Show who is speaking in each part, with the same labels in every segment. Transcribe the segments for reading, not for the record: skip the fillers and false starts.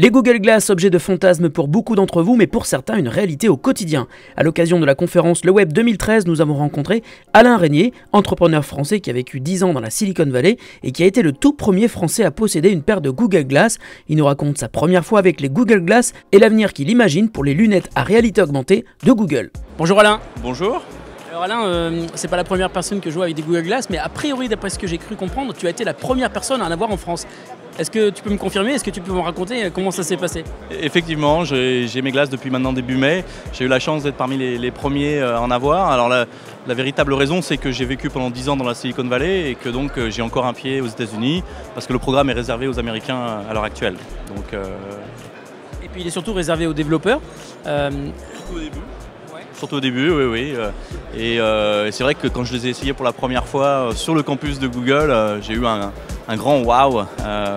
Speaker 1: Les Google Glass, objet de fantasme pour beaucoup d'entre vous, mais pour certains une réalité au quotidien. À l'occasion de la conférence Le Web 2013, nous avons rencontré Alain Régnier, entrepreneur français qui a vécu 10 ans dans la Silicon Valley et qui a été le tout premier français à posséder une paire de Google Glass. Il nous raconte sa première fois avec les Google Glass et l'avenir qu'il imagine pour les lunettes à réalité augmentée de Google. Bonjour Alain.
Speaker 2: Bonjour.
Speaker 1: Alors Alain, c'est pas la première personne que je vois avec des Google Glass, mais a priori, d'après ce que j'ai cru comprendre, tu as été la première personne à en avoir en France. Est-ce que tu peux me confirmer? Est-ce que tu peux me raconter comment ça s'est passé?
Speaker 2: Effectivement, j'ai mes glaces depuis maintenant début mai. J'ai eu la chance d'être parmi les premiers à en avoir. Alors la véritable raison, c'est que j'ai vécu pendant 10 ans dans la Silicon Valley et que donc j'ai encore un pied aux États-Unis parce que le programme est réservé aux Américains à l'heure actuelle. Donc,
Speaker 1: Et puis il est surtout réservé aux développeurs.
Speaker 2: Surtout au début. Surtout au début, oui. Et c'est vrai que quand je les ai essayés pour la première fois sur le campus de Google, j'ai eu un grand waouh.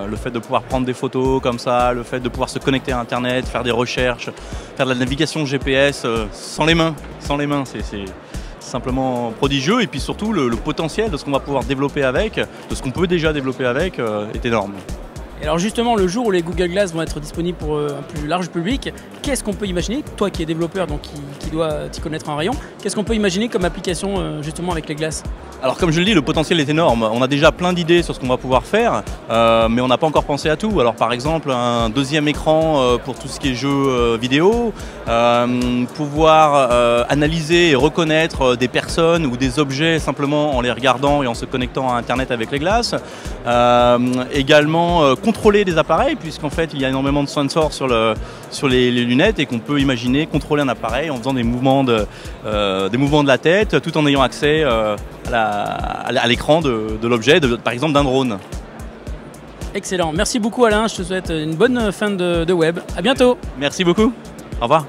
Speaker 2: Le fait de pouvoir prendre des photos comme ça, le fait de pouvoir se connecter à Internet, faire des recherches, faire de la navigation GPS sans les mains. C'est simplement prodigieux. Et puis surtout, le potentiel de ce qu'on va pouvoir développer avec, de ce qu'on peut déjà développer avec, est énorme.
Speaker 1: Et alors justement, le jour où les Google Glass vont être disponibles pour un plus large public, qu'est-ce qu'on peut imaginer, toi qui es développeur, donc qui doit t'y connaître un rayon, qu'est-ce qu'on peut imaginer comme application justement avec les glaces?
Speaker 2: Alors comme je le dis, le potentiel est énorme. On a déjà plein d'idées sur ce qu'on va pouvoir faire, mais on n'a pas encore pensé à tout. Alors par exemple, un deuxième écran pour tout ce qui est jeux vidéo, pouvoir analyser et reconnaître des personnes ou des objets simplement en les regardant et en se connectant à Internet avec les glaces. Également contrôler des appareils, puisqu'en fait il y a énormément de sensors sur les lunettes et qu'on peut imaginer contrôler un appareil en faisant des mouvements de la tête tout en ayant accès à l'écran de l'objet, par exemple d'un drone.
Speaker 1: Excellent, merci beaucoup Alain, je te souhaite une bonne fin de web. À bientôt.
Speaker 2: Merci beaucoup, au revoir.